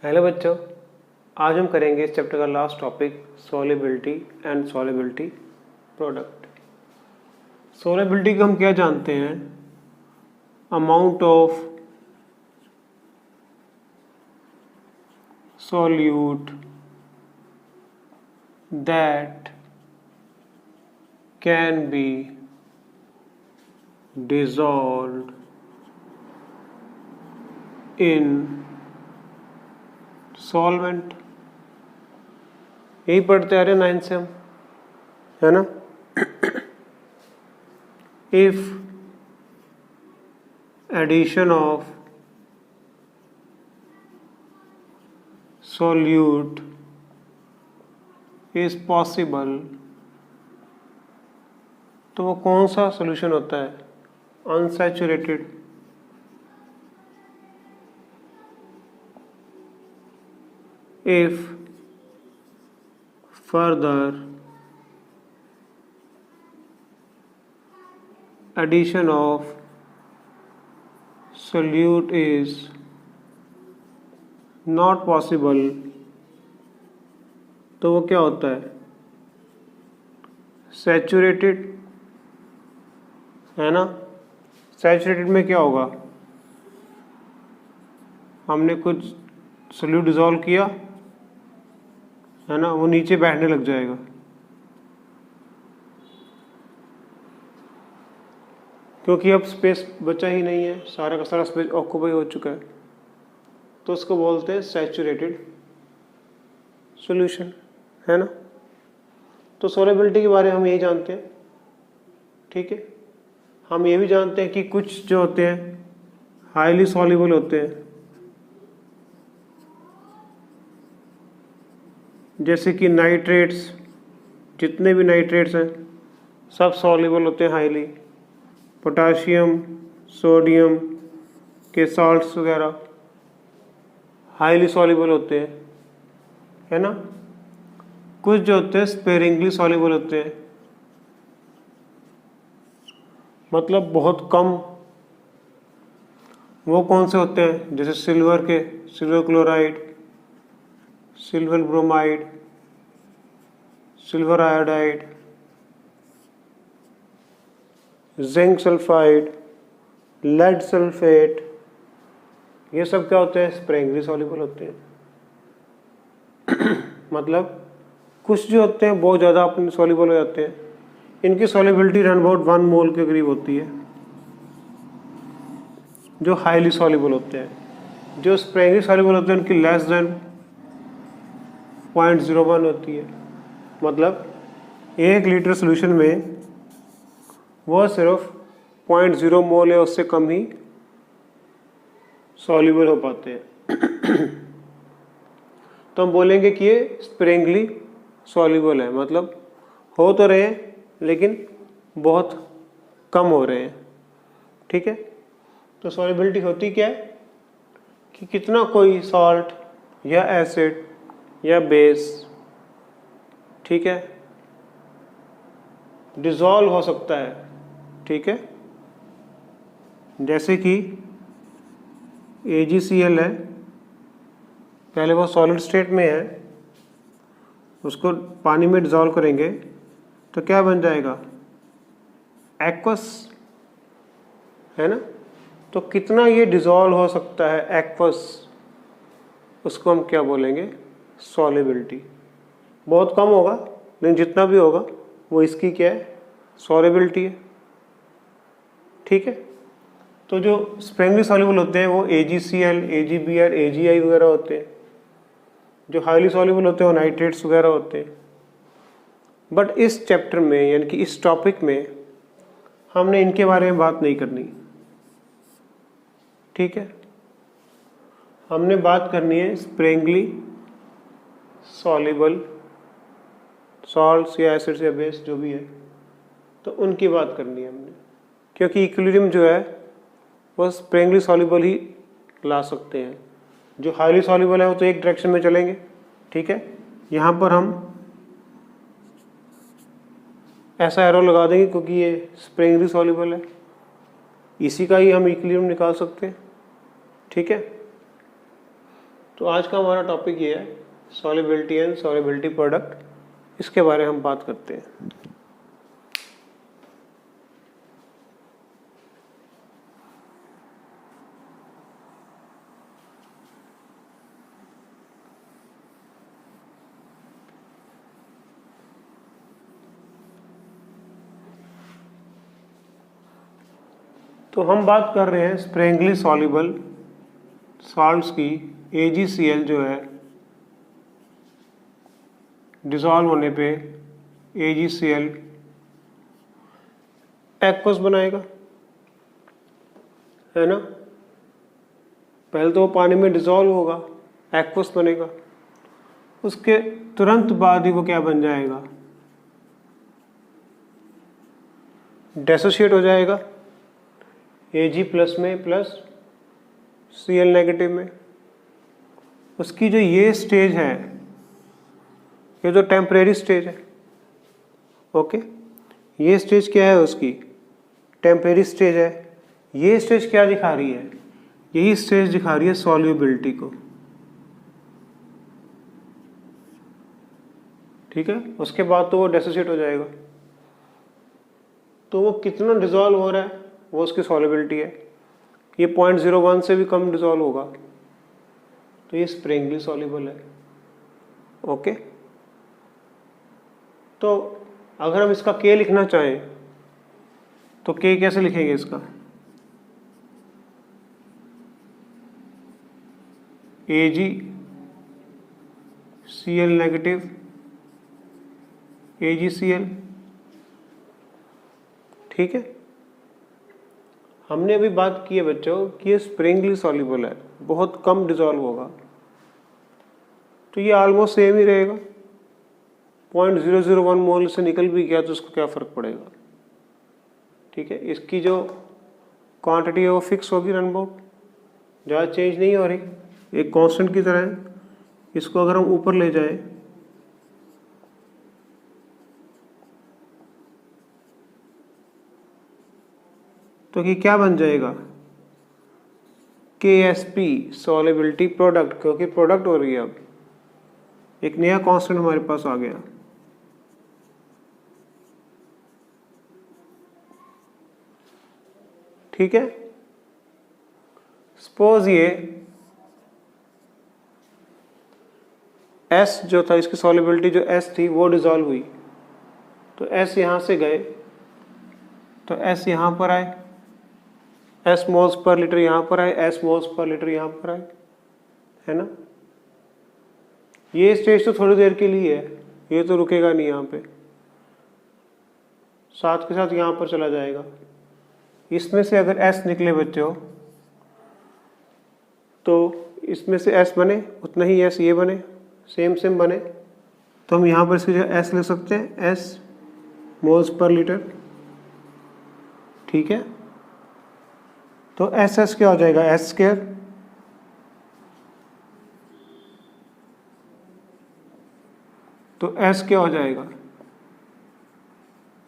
Hello बच्चों, आज हम करेंगे इस चैप्टर का last topic solubility and solubility product. Solubility को हम क्या जानते हैं? Amount of solute that can be dissolved in solvent. यही पढ़ते आ रहे 9 से हम, है ना। If addition of solute is possible, तो वो कौन सा सॉल्यूशन होता है? Unsaturated. If further addition of solute is not possible, तो वो क्या होता है? सैचुरेटेड, है ना। सैचुरेटेड में क्या होगा? हमने कुछ सोल्यूट डिसॉल्व किया, है ना, वो नीचे बैठने लग जाएगा। क्योंकि अब स्पेस बचा ही नहीं है, सारा का सारा स्पेस ऑक्यूपाई हो चुका है, तो उसको बोलते हैं सैचुरेटेड सॉल्यूशन, है ना। तो सॉल्युबिलिटी के बारे में हम यही जानते हैं, ठीक है। हम ये भी जानते हैं कि कुछ जो होते हैं हाईली सॉल्युबल होते हैं, जैसे कि नाइट्रेट्स, जितने भी नाइट्रेट्स हैं सब सॉल्युबल होते हैं हाईली। पोटाशियम, सोडियम के साल्ट्स वगैरह हाईली सॉल्युबल होते हैं, है ना। कुछ जो होते हैं स्पेरिंगली सॉल्युबल होते हैं, मतलब बहुत कम। वो कौन से होते हैं? जैसे सिल्वर के, silver chloride, silver bromide, silver iodide, zinc sulphide, lead sulphate, ये सब क्या होते हैं? स्पेरिंगली सॉल्युबल होते हैं। मतलब कुछ जो होते हैं बहुत ज़्यादा अपने सॉल्युबल हो जाते हैं, इनकी सॉल्युबिलिटी रन अबाउट 1 मोल के करीब होती है, जो हाईली सॉल्युबल होते हैं। जो स्पेरिंगली सॉल्युबल होते हैं उनकी लेस देन 0.01 होती है। मतलब 1 लीटर सोल्यूशन में वह सिर्फ 0.0 मोल है, उससे कम ही सॉल्युबल हो पाते हैं। तो हम बोलेंगे कि ये स्पेरिंगली सॉल्युबल है, मतलब हो तो रहे हैं लेकिन बहुत कम हो रहे हैं, ठीक है। तो सॉल्युबिलिटी होती क्या है कि कितना कोई सॉल्ट या एसिड या बेस, ठीक है, डिसॉल्व हो सकता है, ठीक है। जैसे कि AgCl है, पहले वो सॉलिड स्टेट में है, उसको पानी में डिसॉल्व करेंगे तो क्या बन जाएगा? एक्वस, है ना। तो कितना ये डिसॉल्व हो सकता है एक्वस, उसको हम क्या बोलेंगे? सॉल्युबिलिटी। बहुत कम होगा लेकिन जितना भी होगा वो इसकी क्या है? सॉल्युबिलिटी है, ठीक है। तो जो स्पेरिंगली सॉल्युबल होते हैं वो AgCl, AgBr, AgI वगैरह होते हैं। जो हाईली सॉल्युबल होते हैं वो नाइट्रेट्स वगैरह होते हैं। बट इस चैप्टर में, यानी कि इस टॉपिक में, हमने इनके बारे में बात नहीं करनी, ठीक है। हमने बात करनी है स्पेरिंगली सॉल्युबल सॉल्ट्स या एसिड्स या बेस जो भी है, तो उनकी बात करनी है हमने। क्योंकि इक्विलिब्रियम जो है वो स्पेरिंगली सॉल्युबल ही ला सकते हैं। जो हाईली सॉल्युबल है वो तो एक डायरेक्शन में चलेंगे, ठीक है। यहाँ पर हम ऐसा एरो लगा देंगे क्योंकि ये स्पेरिंगली सॉल्युबल है, इसी का ही हम इक्विलिब्रियम निकाल सकते हैं, ठीक है। तो आज का हमारा टॉपिक ये है सॉल्युबिलिटी एंड सॉल्युबिलिटी प्रोडक्ट, इसके बारे में हम बात करते हैं। तो हम बात कर रहे हैं स्प्रेंगली सॉल्युबल सॉल्ट्स की। AgCl जो है डिसॉल्व होने पे AgCl एक्वस बनाएगा, है ना। पहले तो वो पानी में डिसॉल्व होगा, एक्वस बनेगा, उसके तुरंत बाद ही वो क्या बन जाएगा, डिसोशिएट हो जाएगा Ag प्लस में प्लस Cl नेगेटिव में। उसकी जो ये स्टेज है, ये तो टेम्परेरी स्टेज है, ओके। ये स्टेज क्या है उसकी, टेम्परेरी स्टेज है। ये स्टेज क्या दिखा रही है, यही स्टेज दिखा रही है सॉल्युबिलिटी को, ठीक है। उसके बाद तो वो डिसोशिएट हो जाएगा। तो वो कितना डिसॉल्व हो रहा है वो उसकी सॉल्युबिलिटी है। ये 0.01 से भी कम डिसॉल्व होगा तो ये स्प्रेंगली सॉल्युबल है, ओके। तो अगर हम इसका K लिखना चाहें तो K कैसे लिखेंगे इसका, AgCl नेगेटिव AgCl, ठीक है। हमने अभी बात की है बच्चों कि ये स्प्रिंगली सॉल्युबल है, बहुत कम डिसॉल्व होगा, तो ये ऑलमोस्ट सेम ही रहेगा। 0.001 मोल से निकल भी गया तो उसको क्या फ़र्क पड़ेगा, ठीक है। इसकी जो क्वांटिटी है वो फिक्स होगी, रन अबाउट, ज़्यादा चेंज नहीं हो रही, एक कांस्टेंट की तरह है। इसको अगर हम ऊपर ले जाएं तो ये क्या बन जाएगा, KSP सॉल्युबिलिटी प्रोडक्ट, क्योंकि प्रोडक्ट हो रही है। अब एक नया कांस्टेंट हमारे पास आ गया, ठीक है। सपोज ये S जो था, इसकी सॉल्युबिलिटी जो S थी वो डिसॉल्व हुई, तो S यहां से गए तो S यहां पर आए, S मोल्स पर लीटर यहां पर आए, S मोल्स पर लीटर यहां पर आए, है ना। ये स्टेज तो थोड़ी देर के लिए है, ये तो रुकेगा नहीं, यहाँ पे साथ के साथ यहाँ पर चला जाएगा। इसमें से अगर S निकले बच्चों तो इसमें से S बने उतना ही S ये बने, सेम सेम बने, तो हम यहाँ पर इसकी जगह S लिख सकते हैं, S मोल्स पर लीटर, ठीक है। तो SS क्या हो जाएगा, S स्क्वायर, तो S क्या हो जाएगा,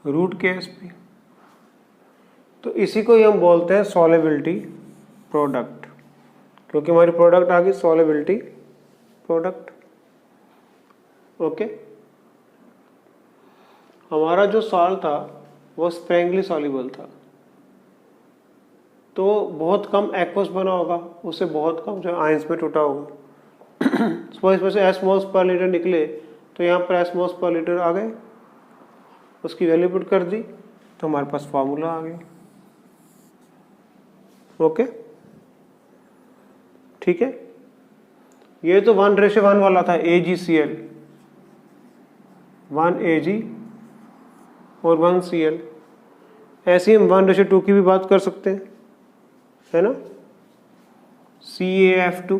√KSP। तो इसी को ही हम बोलते हैं सॉल्युबिलिटी प्रोडक्ट, क्योंकि हमारी प्रोडक्ट आ गई सॉल्युबिलिटी प्रोडक्ट, ओके। हमारा जो सॉल्ट था वो स्प्रेंगली सॉल्युबल था, तो बहुत कम एक्वस बना होगा, उससे बहुत कम जो आयंस में टूटा होगा। सपोज इसमें से S मोल्स पर लीटर निकले तो यहाँ पर S मोल्स पर लीटर आ गए, उसकी वैल्यू पुट कर दी तो हमारे पास फार्मूला आ गया, ओके, ठीक है। ये तो 1:1 वाला था, AgCl, 1 Ag और 1 Cl। ऐसे ही हम 1:2 की भी बात कर सकते हैं, है ना, CaF2।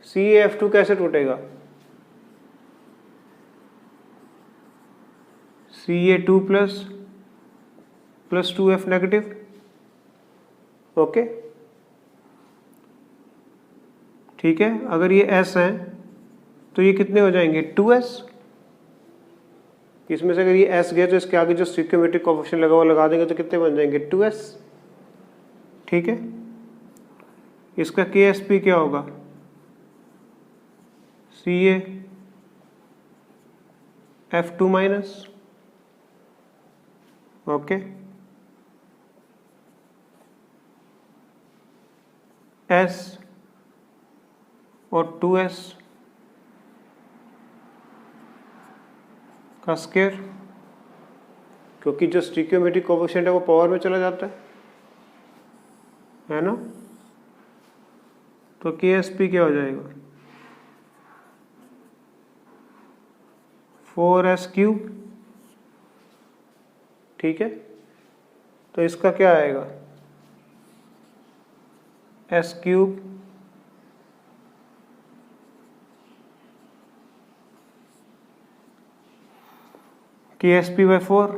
CaF2 कैसे टूटेगा, Ca2 plus 2F negative, okay, ठीक है। अगर ये S है तो ये कितने हो जाएंगे, 2S। इसमें से अगर ये S गया तो इसके आगे जो स्टोइकियोमेट्रिक कोएफिशिएंट लगा हुआ लगा देंगे तो कितने बन जाएंगे, 2S, ठीक है। इसका के एस पी क्या होगा, सी ए F2 माइनस, ओके, S और 2S का स्क्वायर, क्योंकि जो स्टिकियोमेट्रिक कोएफिशिएंट है वो पावर में चला जाता है ना। तो के एस पी क्या हो जाएगा, 4S क्यूब, ठीक है। तो इसका क्या आएगा, S क्यूब के एस पी बाई 4,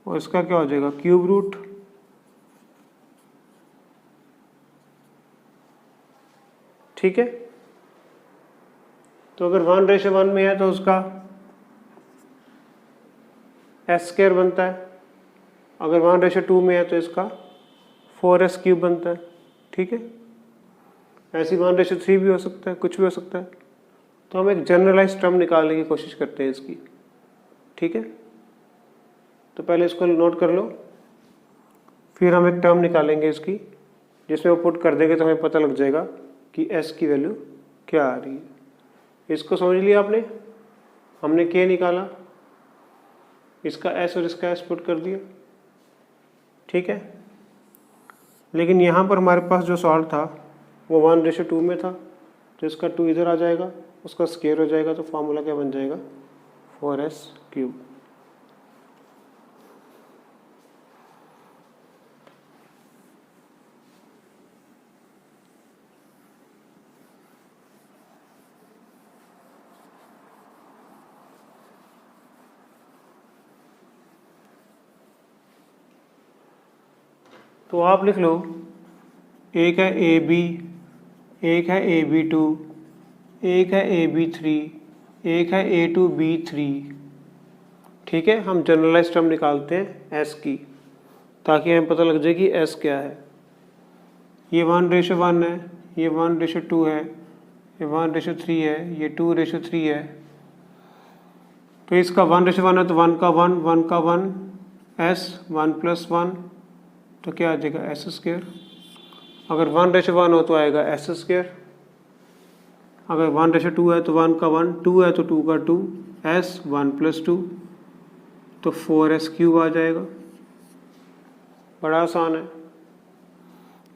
और इसका क्या हो जाएगा, क्यूब रूट, ठीक है। तो अगर 1:1 में है तो उसका एस स्क्वायर बनता है, अगर 1:2 में है तो इसका 4S क्यूब बनता है, ठीक है। ऐसी 1:3 भी हो सकता है, कुछ भी हो सकता है। तो हम एक जनरलाइज टर्म निकालने की कोशिश करते हैं इसकी, ठीक है। तो पहले इसको नोट कर लो, फिर हम एक टर्म निकालेंगे इसकी, जिसमें वो पुट कर देंगे तो हमें पता लग जाएगा कि S की वैल्यू क्या आ रही है। इसको समझ लिया आपने, हमने K निकाला, इसका S और इसका S पुट कर दिया, ठीक है। लेकिन यहाँ पर हमारे पास जो सॉल्व था वो 1:2 में था, तो इसका 2 इधर आ जाएगा, उसका स्क्वायर हो जाएगा, तो फार्मूला क्या बन जाएगा, 4S क्यूब। तो आप लिख लो, एक है AB, एक है AB2, एक है AB3, एक है A2B3, ठीक है। हम जनरलाइज टर्म निकालते हैं S की, ताकि हमें पता लग जाए कि S क्या है। ये 1:1 है, ये 1:2 है, ये 1:3 है, ये 2:3 है। तो इसका 1:1 है तो 1 का 1, 1 का 1, S 1 + 1, तो क्या आ जाएगा, S स्क्वायर। अगर 1:1 हो तो आएगा S स्क्वायर, अगर 1:2 है तो 1 का 1, 2 है तो 2 का 2, S 1 + 2, तो 4S क्यूब आ जाएगा। बड़ा आसान है।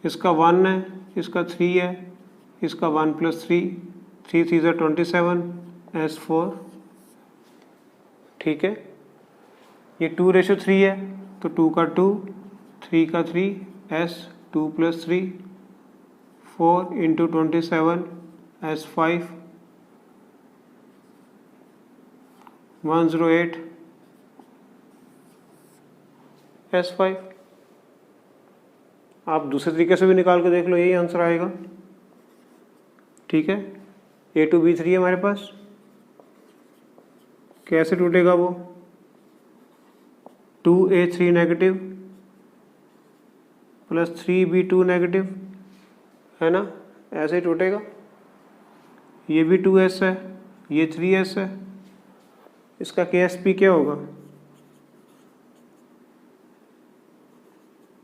इसका 1 है, इसका 3 है, इसका 1 + 3, 3 3 = 27, S4, ठीक है। ये 2:3 है तो 2 का 2, 3 का 3, S 2 + 3, 4 × 27, S5, 108, S5। आप दूसरे तरीके से भी निकाल के देख लो, यही आंसर आएगा, ठीक है। A2B3 है हमारे पास, कैसे टूटेगा वो, 2A3 नेगेटिव + 3B2 नेगेटिव, है ना, ऐसे ही टूटेगा। ये भी 2S है, ये 3S है, इसका KSP क्या होगा,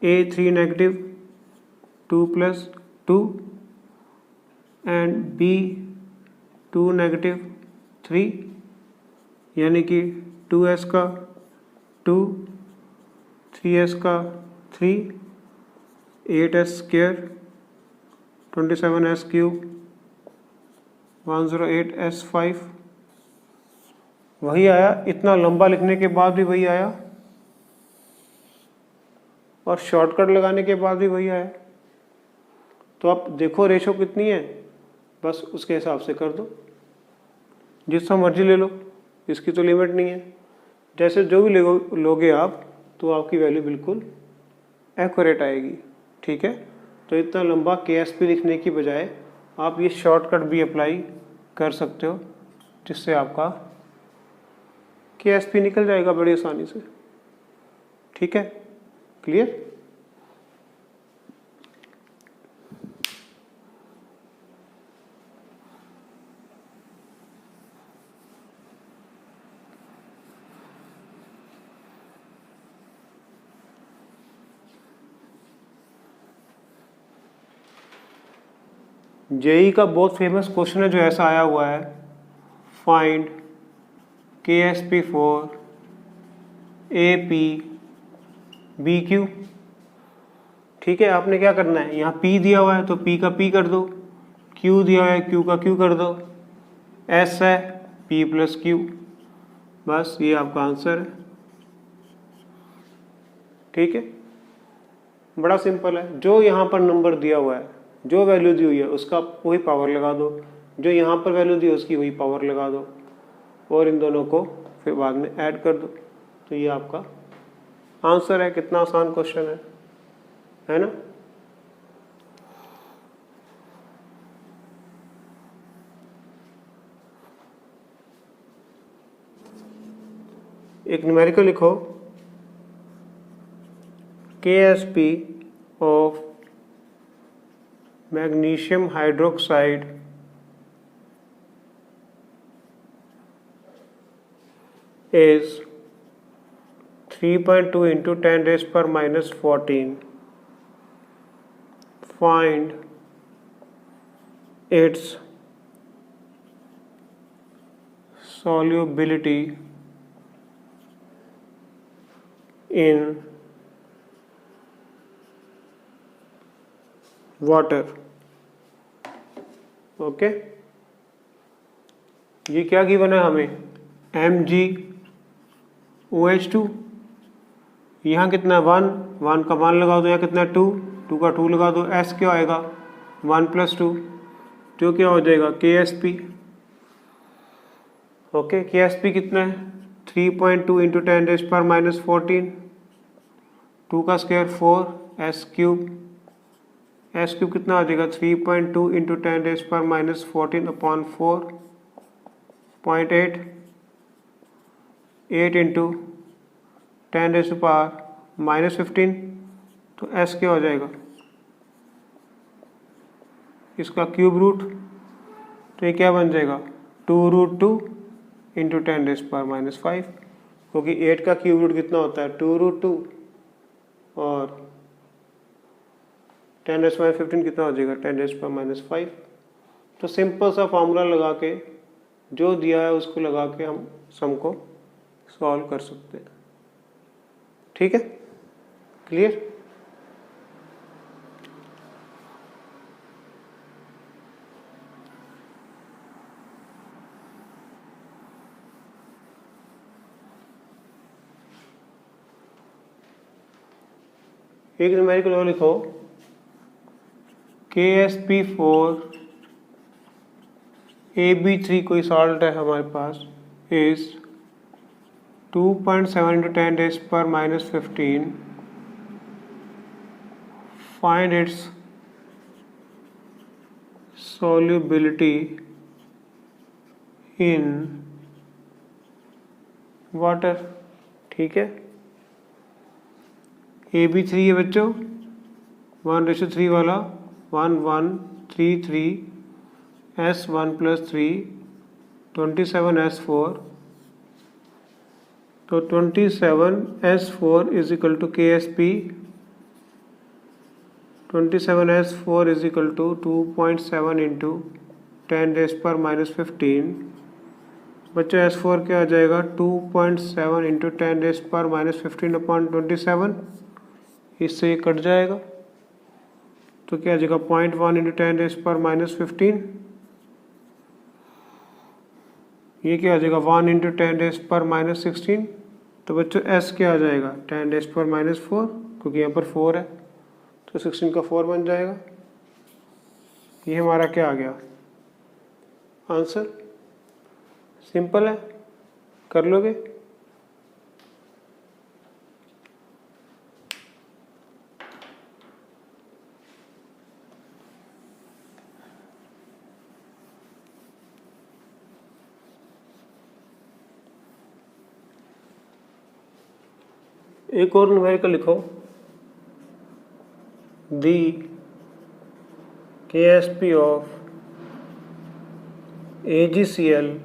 A3 negative 2 + 2 and B2 negative 3, यानी कि 2S का 2, 3S का 3, 8S square, 27S cube, 108 S5। वही आया, इतना लंबा लिखने के बाद भी वही आया, और शॉर्टकट लगाने के बाद भी वही आया। तो आप देखो रेशो कितनी है, बस उसके हिसाब से कर दो, जितना मर्जी ले लो, इसकी तो लिमिट नहीं है। जैसे जो भी लोगे आप, तो आपकी वैल्यू बिल्कुल एक्यूरेट आएगी, ठीक है। तो इतना लंबा KSP लिखने की बजाय आप ये शॉर्टकट भी अप्लाई कर सकते हो, जिससे आपका KSP निकल जाएगा बड़ी आसानी से, ठीक है। क्लियर। जेई का बहुत फेमस क्वेश्चन है जो ऐसा आया हुआ है, find KSP for AP BQ। ठीक है, आपने क्या करना है, यहाँ P दिया हुआ है तो P का P कर दो, Q दिया हुआ है Q का Q कर दो, S है P प्लस Q, बस ये आपका आंसर है। ठीक है, बड़ा सिंपल है। जो यहाँ पर नंबर दिया हुआ है, जो वैल्यू दी हुई है उसका वही पावर लगा दो, जो यहाँ पर वैल्यू दी है उसकी वही पावर लगा दो, और इन दोनों को फिर बाद में ऐड कर दो, तो ये आपका आंसर है। कितना आसान क्वेश्चन है ना। एक न्यूमेरिकल लिखो, KSP of magnesium hydroxide is 3.2 into 10 raised per minus 14. Find its solubility in water. Okay, ये क्या गिवन है हमें, MgOH2। यहाँ कितना 1 का 1 लगा दो, यहाँ कितना 2 का 2 लगा दो, S क्या आएगा 1 + 2, जो क्या हो जाएगा KSP। ओके, KSP कितना है 3.2 into 10 raised per minus 14, 2 का स्क्वायर 4, S क्यूब कितना आ जाएगा 3.2 into 10 raised per minus 14 upon 4.8, 8 into 10 raised to power minus 15, तो S क्या हो जाएगा इसका क्यूब रूट, तो ये क्या बन जाएगा 2√2 into 10 raised per minus 5, क्योंकि 8 का क्यूब रूट कितना होता है 2√2, और 10 raised by 15 कितना हो जाएगा 10 raised by minus 5। तो सिंपल सा फॉर्मूला लगा के जो दिया है उसको लगा के हम सम को सॉल्व कर सकते हैं। ठीक है, क्लियर। एक न्यूमेरिकल और लिखो, KSP फॉर AB3 कोई सॉल्ट है हमारे पास, is 2.7 into 10 raised per minus 15. Find its solubility in water। ठीक है, AB3 है बच्चों, 1:3 वाला 1 1 3 3, S1 + 3 27S4, तो 27S4 is equal to KSP, 27S4 is equal to 2.7 into 10 raised per minus 15। बच्चों S4 क्या आ जाएगा 2.7 into 10 raised per minus 15 upon 27, इससे ये कट जाएगा, तो क्या आ जाएगा 0.1 into 10 raised per minus 15, ये क्या आ जाएगा 1 into 10 raised per minus 16। तो बच्चों S क्या आ जाएगा 10 raised per minus 4, क्योंकि यहाँ पर 4 है तो 16 का 4 बन जाएगा। ये हमारा क्या आ गया आंसर। सिंपल है, कर लोगे। एक और न्यूमेरिकल लिखो, दी KSP of AgCl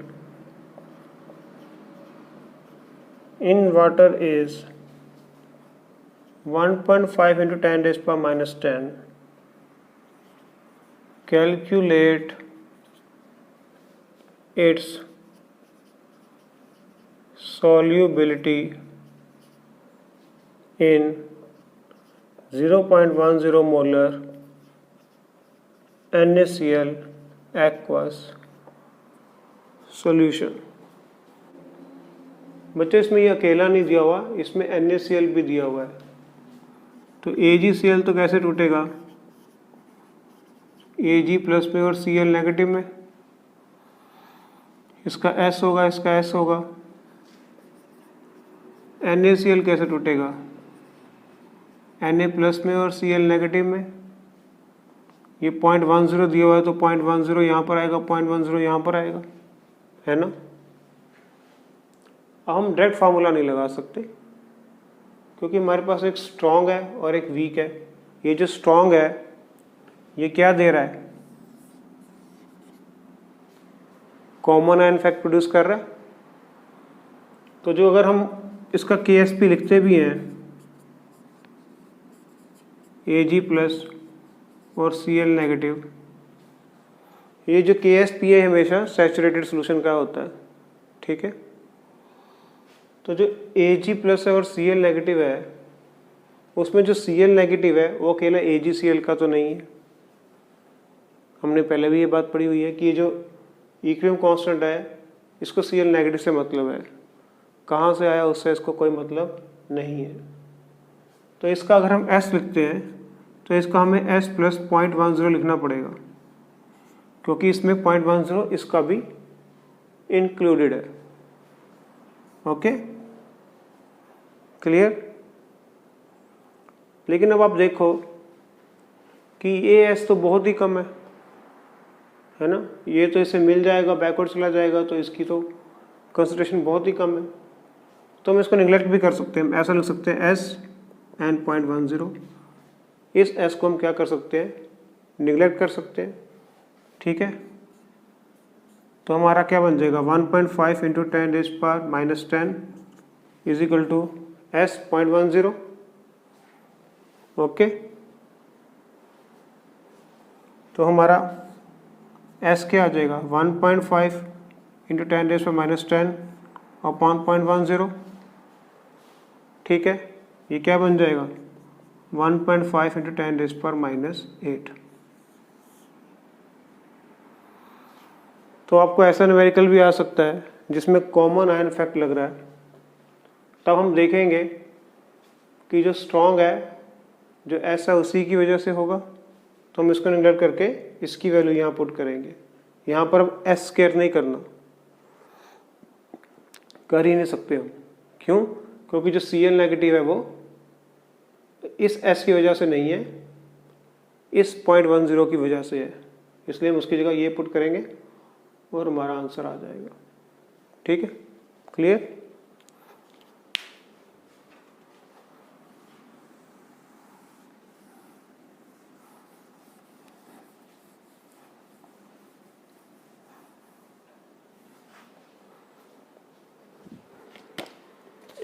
in water is 1.5 into 10 raised per minus 10। calculate its solubility in 0.10 molar NaCl aqueous solution। बच्चों इसमें ये अकेला नहीं दिया हुआ, इसमें NaCl भी दिया हुआ है। तो AgCl तो कैसे टूटेगा? Ag प्लस में और Cl नेगेटिव में, इसका S होगा, इसका S होगा। NaCl कैसे टूटेगा? Na प्लस में और Cl नेगेटिव में। ये 0.10 दिया हुआ है तो 0.10 यहाँ पर आएगा, 0.10 यहाँ पर आएगा, है ना। अब हम डायरेक्ट फार्मूला नहीं लगा सकते क्योंकि हमारे पास एक स्ट्रॉन्ग है और एक वीक है। ये जो स्ट्रॉन्ग है ये क्या दे रहा है? कॉमन आयन इफेक्ट प्रोड्यूस कर रहा है। तो जो अगर हम इसका KSP लिखते भी हैं Ag प्लस और Cl नेगेटिव, ये जो KSP है हमेशा सैचुरेटेड सोल्यूशन का होता है, ठीक है। तो जो Ag प्लस है और Cl नेगेटिव है, उसमें जो Cl नेगेटिव है वो अकेला AgCl का तो नहीं है। हमने पहले भी ये बात पढ़ी हुई है कि ये जो इक्विलिब्रियम कांस्टेंट है इसको Cl नेगेटिव से मतलब है, कहाँ से आया उससे इसको कोई मतलब नहीं है। तो इसका अगर हम S लिखते हैं तो इसका हमें S प्लस 0.10 लिखना पड़ेगा क्योंकि इसमें 0.10 इसका भी इंक्लूडेड है। Okay, clear. लेकिन अब आप देखो कि ये S तो बहुत ही कम है ना। ये तो इसे मिल जाएगा, बैकवर्ड चला जाएगा, तो इसकी तो कंसंट्रेशन बहुत ही कम है। तो हम इसको निगलेक्ट भी कर सकते हैं। हम ऐसा लिख सकते हैं S and 0.10। इस S को हम क्या कर सकते हैं? निगलेक्ट कर सकते हैं, ठीक है। तो हमारा क्या बन जाएगा? 1.5 into 10⁻⁻10 is equal to S 0.10। Okay, तो हमारा S क्या आ जाएगा? 1.5 इंटू 10⁻⁻10 अपॉन 0.10, ठीक है। ये क्या बन जाएगा? 1.5 इंटू 10⁻⁻8। तो आपको ऐसा न्यूमेरिकल भी आ सकता है जिसमें कॉमन आयन इफेक्ट लग रहा है। तब हम देखेंगे कि जो स्ट्रॉन्ग है, जो S है, उसी की वजह से होगा। तो हम इसको निगलेक्ट करके इसकी वैल्यू यहाँ पुट करेंगे। यहाँ पर हम S स्क्वायर नहीं करना, कर ही नहीं सकते हम। क्यों? क्योंकि जो Cl नेगेटिव है वो इस S की वजह से नहीं है, इस 0.10 की वजह से है। इसलिए हम उसकी जगह ये पुट करेंगे और हमारा आंसर आ जाएगा, ठीक है। क्लियर।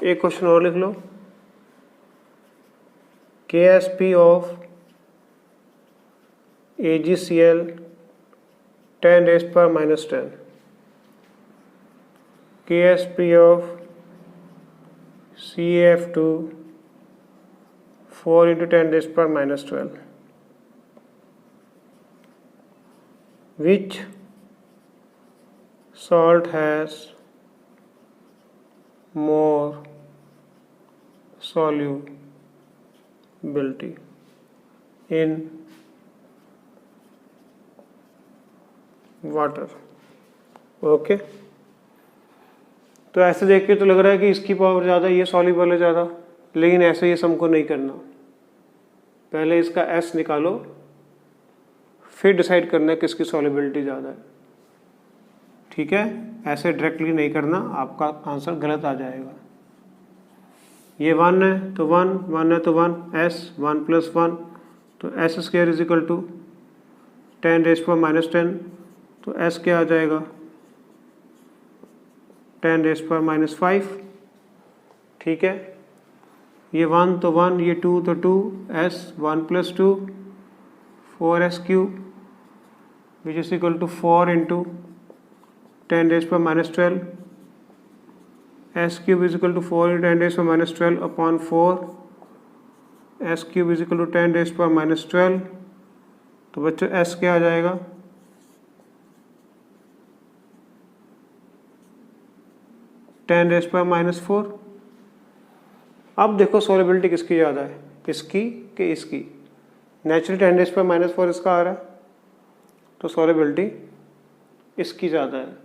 एक क्वेश्चन और लिख लो। KSP of AgCl 10⁻⁻10, KSP of CaF2 4 into 10⁻⁻12, which salt has more solubility in water. Okay, तो ऐसे देख के तो लग रहा है कि इसकी पावर ज़्यादा, ये सॉल्युबल है ज़्यादा, लेकिन ऐसे ये हमको नहीं करना। पहले इसका S निकालो, फिर डिसाइड करना है किसकी सॉल्युबिलिटी ज़्यादा है, ठीक है। ऐसे डायरेक्टली नहीं करना, आपका आंसर गलत आ जाएगा। ये 1 है तो 1, 1 है तो 1, S 1 + 1 तो S square is equal to 10⁻⁻10, तो S क्या आ जाएगा? 10⁻⁻5, ठीक है। ये 1 तो 1, ये 2 तो 2, S 1 + 2 4S³ which is equal to 4 into 10⁻⁻12 S cube is equal to 4 into 10⁻12 upon 4 S cube is equal to 10⁻12। तो बच्चों एस क्या आ जाएगा, 10⁻⁴। अब देखो सॉल्युबिलिटी किसकी ज़्यादा है, इसकी कि इसकी। नेचुरली 10⁻⁴ इसका आ रहा है, तो सॉल्युबिलिटी इसकी ज़्यादा है।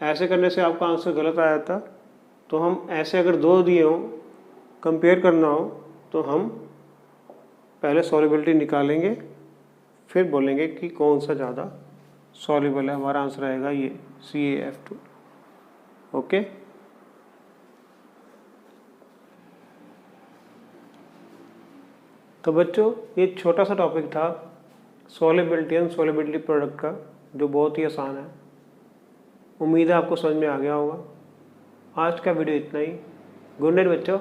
ऐसे करने से आपका आंसर गलत आया था। तो हम ऐसे अगर दो दिए हों, कंपेयर करना हो, तो हम पहले सॉल्युबिलिटी निकालेंगे, फिर बोलेंगे कि कौन सा ज़्यादा सॉल्युबल है। हमारा आंसर आएगा ये CaF2। ओके। तो बच्चों ये छोटा सा टॉपिक था सॉल्युबिलिटी एंड सॉल्युबिलिटी प्रोडक्ट का, जो बहुत ही आसान है। उम्मीद है आपको समझ में आ गया होगा। आज का वीडियो इतना ही। गुड नाइट बच्चों।